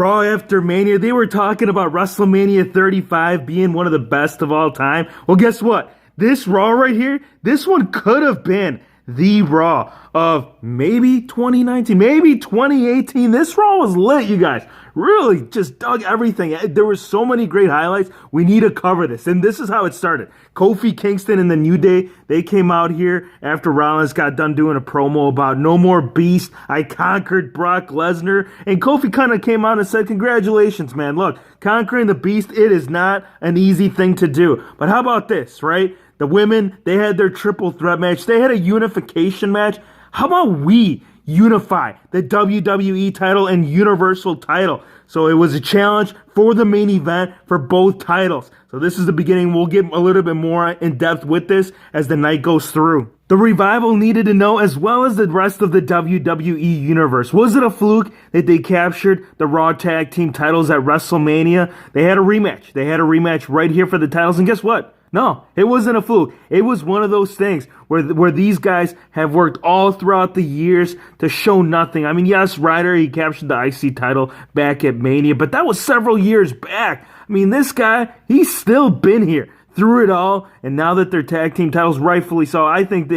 Raw after Mania, they were talking about WrestleMania 35 being one of the best of all time. Well, guess what? This Raw right here, this one could have been the Raw of maybe 2019, maybe 2018. This Raw was lit, you guys. Really just dug everything. There were so many great highlights. We need to cover this. And this is how it started. Kofi Kingston and the New Day, they came out here after Rollins got done doing a promo about no more beast. I conquered Brock Lesnar. And Kofi kind of came out and said, congratulations, man. Look, conquering the beast, it is not an easy thing to do. But how about this, right? The women, they had their triple threat match. They had a unification match. How about we unify the WWE title and Universal title? So it was a challenge for the main event for both titles. So this is the beginning. We'll get a little bit more in depth with this as the night goes through. The Revival needed to know, as well as the rest of the WWE universe, was it a fluke that they captured the Raw Tag Team titles at WrestleMania? They had a rematch. They had a rematch right here for the titles. And guess what? No, it wasn't a fluke. It was one of those things where these guys have worked all throughout the years to show nothing. I mean, yes, Ryder, he captured the IC title back at Mania, but that was several years back. I mean, this guy, he's still been here through it all, and now that they're tag team titles, rightfully so, I think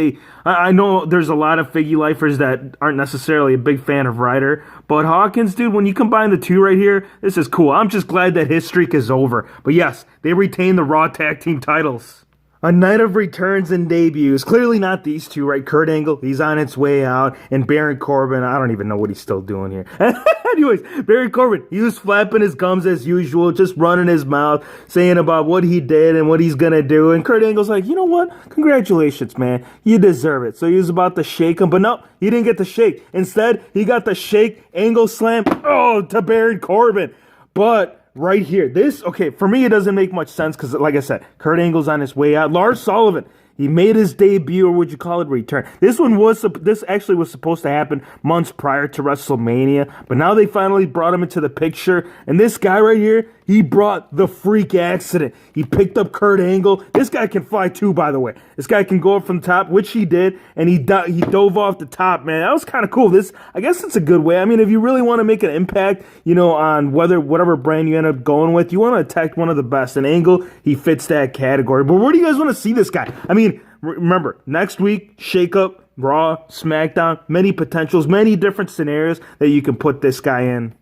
I know there's a lot of Figgy lifers that aren't necessarily a big fan of Ryder, but Hawkins, dude, when you combine the two right here, this is cool. I'm just glad that his streak is over. But yes, they retain the Raw tag team titles. A night of returns and debuts. Clearly not these two, right? Kurt Angle, he's on its way out. And Baron Corbin, I don't even know what he's still doing here. Anyways, Baron Corbin, he was flapping his gums as usual, just running his mouth, saying about what he did and what he's going to do. And Kurt Angle's like, you know what? Congratulations, man. You deserve it. So he was about to shake him, but no, he didn't get the shake. Instead, he got the shake, Angle slam, to Baron Corbin. But right here, okay, for me, it doesn't make much sense because, like I said, Kurt Angle's on his way out. Lars Sullivan, he made his debut, or would you call it return? This actually was supposed to happen months prior to WrestleMania, but now they finally brought him into the picture. And this guy right here, he brought the freak accident. He picked up Kurt Angle. This guy can fly too, by the way. This guy can go up from the top, which he did, and he dove off the top, man. That was kind of cool. I guess it's a good way. I mean, if you really want to make an impact, on whatever brand you end up going with, you want to attack one of the best. And Angle, he fits that category. But where do you guys want to see this guy? I mean, remember, next week, shakeup, Raw, SmackDown, many potentials, many different scenarios that you can put this guy in.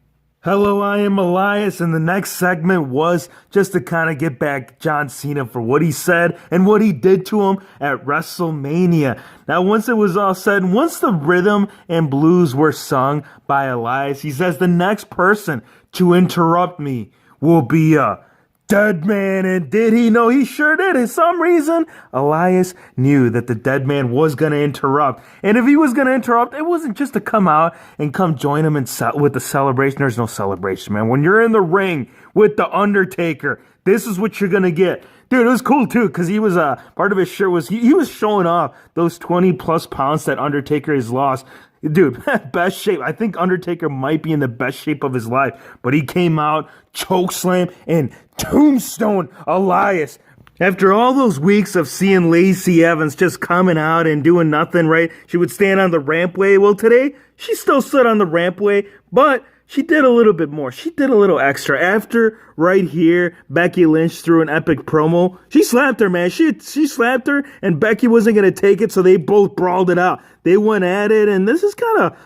Hello, I am Elias, and the next segment was just to kind of get back John Cena for what he said and what he did to him at WrestleMania. Now, once it was all said, and once the rhythm and blues were sung by Elias, he says the next person to interrupt me will be a dead man. And did he know? He sure did. For some reason, Elias knew that the dead man was going to interrupt. And if he was going to interrupt, it wasn't just to come out and come join him with the celebration. There's no celebration, man. When you're in the ring with the Undertaker, this is what you're going to get. Dude, it was cool, too, because he was, part of his shirt was, he was showing off those 20-plus pounds that Undertaker has lost. Dude, best shape. I think Undertaker might be in the best shape of his life. But he came out, chokeslam, and tombstone Elias. After all those weeks of seeing Lacey Evans just coming out and doing nothing, right? She would stand on the rampway. Well, today, she still stood on the rampway, but she did a little bit more. She did a little extra. After, right here, Becky Lynch threw an epic promo. She slapped her, man. She slapped her, and Becky wasn't going to take it, so they both brawled it out. They went at it, and this is kind of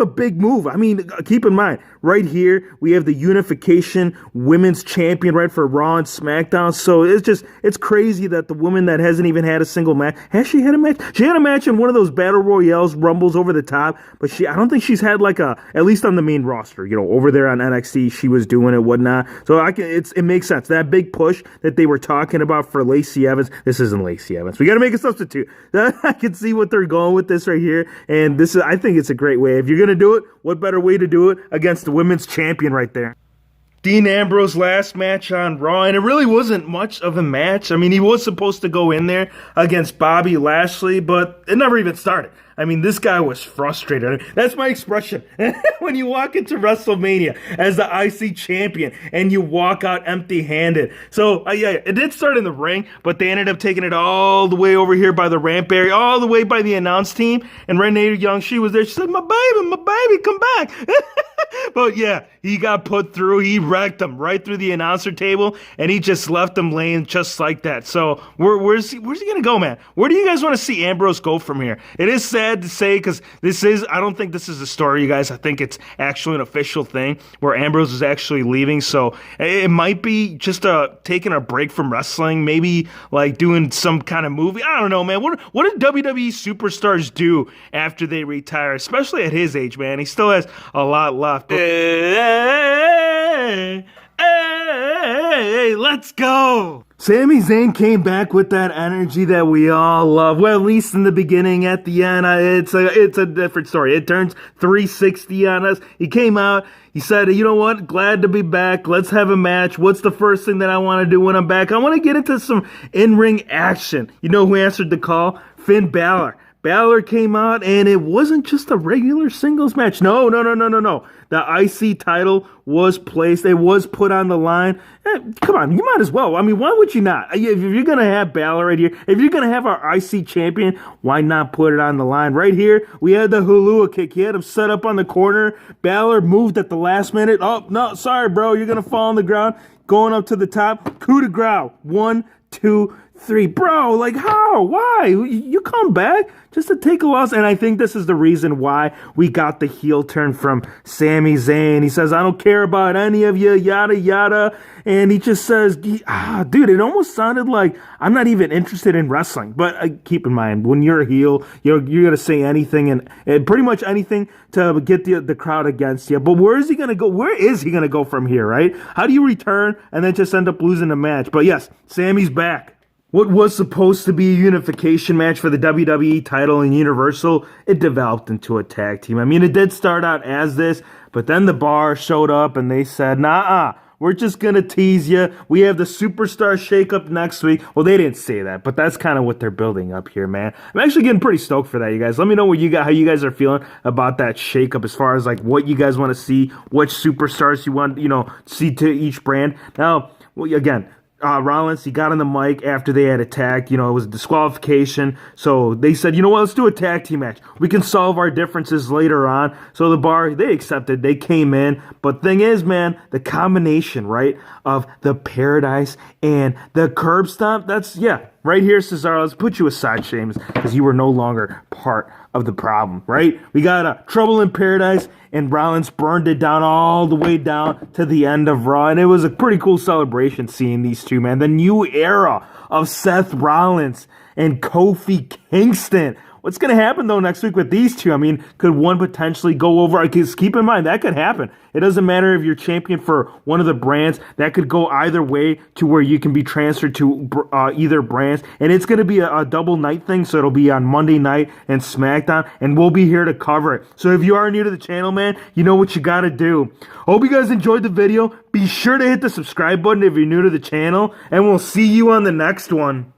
a big move. I mean, keep in mind, right here, we have the Unification Women's Champion, right, for Raw and SmackDown. So it's crazy that the woman that hasn't even had a single match, has she had a match? She had a match in one of those Battle Royales, Rumbles over the top, but I don't think she's had at least on the main roster, over there on NXT, she was doing it, whatnot. So it makes sense. That big push that they were talking about for Lacey Evans, this isn't Lacey Evans. We got to make a substitute. I can see what they're going with this right here, and I think it's a great way. If you're going to do it, what better way to do it against the women's champion right there? Dean Ambrose last match on Raw, and it really wasn't much of a match. I mean, he was supposed to go in there against Bobby Lashley, but it never even started. I mean, this guy was frustrated. That's my expression. When you walk into WrestleMania as the IC champion and you walk out empty-handed. So, yeah, it did start in the ring, but they ended up taking it all the way over here by the ramp area, all the way by the announce team. And Renee Young, she was there. She said, my baby, come back. But yeah, he got put through. He wrecked him right through the announcer table, and he just left him laying just like that. So where's he going to go, man? Where do you guys want to see Ambrose go from here? It is sad to say because I don't think this is a story, you guys. I think it's actually an official thing where Ambrose is actually leaving. So it might be just taking a break from wrestling, maybe like doing some kind of movie. I don't know, man. What do WWE superstars do after they retire, especially at his age, man? He still has a lot left. Hey, let's go. Sami Zayn came back with that energy that we all love. Well, at least in the beginning. At the end, it's a different story. It turns 360 on us. He came out. He said, you know what? Glad to be back. Let's have a match. What's the first thing that I want to do when I'm back? I want to get into some in-ring action. You know who answered the call? Finn Balor. Balor came out, and it wasn't just a regular singles match. No. The IC title was placed. It was put on the line. Come on, you might as well. I mean, why would you not? If you're going to have Balor right here, if you're going to have our IC champion, why not put it on the line? Right here, we had the Hulua kick. He had him set up on the corner. Balor moved at the last minute. Oh, no, sorry, bro. You're going to fall on the ground. Going up to the top. Coup de grace. 1, 2, 3. Bro, like how? Why? You come back just to take a loss. And I think this is the reason why we got the heel turn from Sami Zayn. He says, I don't care about any of you, yada, yada. And he just says, dude, it almost sounded like I'm not even interested in wrestling. But keep in mind, when you're a heel, you're going to say anything and pretty much anything to get the crowd against you. But where is he going to go? Where is he going to go from here, right? How do you return and then just end up losing the match? But yes, Sami's back. What was supposed to be a unification match for the WWE title and Universal, it developed into a tag team. I mean, it did start out as this, but then the Bar showed up and they said, nah, we're just going to tease you. We have the Superstar shakeup next week. Well, they didn't say that, but that's kind of what they're building up here, man. I'm actually getting pretty stoked for that, you guys. Let me know how you guys are feeling about that shakeup as far as like what you guys want to see, which superstars you want, see to each brand. Now, again, Rollins, he got on the mic after they had attacked. It was a disqualification. So they said, you know what, let's do a tag team match. We can solve our differences later on. So the Bar, they accepted. They came in. But thing is, man, the combination, right, of the Paradise and the Curb Stomp, right here, Cesaro, let's put you aside, Sheamus, because you were no longer part of the problem, right? We got Trouble in Paradise, and Rollins burned it down all the way down to the end of Raw, and it was a pretty cool celebration seeing these two, man. The new era of Seth Rollins and Kofi Kingston. What's going to happen, though, next week with these two? I mean, could one potentially go over? Because keep in mind, that could happen. It doesn't matter if you're champion for one of the brands. That could go either way to where you can be transferred to either brands. And it's going to be a double night thing, so it'll be on Monday night and SmackDown, and we'll be here to cover it. So if you are new to the channel, man, you know what you got to do. Hope you guys enjoyed the video. Be sure to hit the subscribe button if you're new to the channel, and we'll see you on the next one.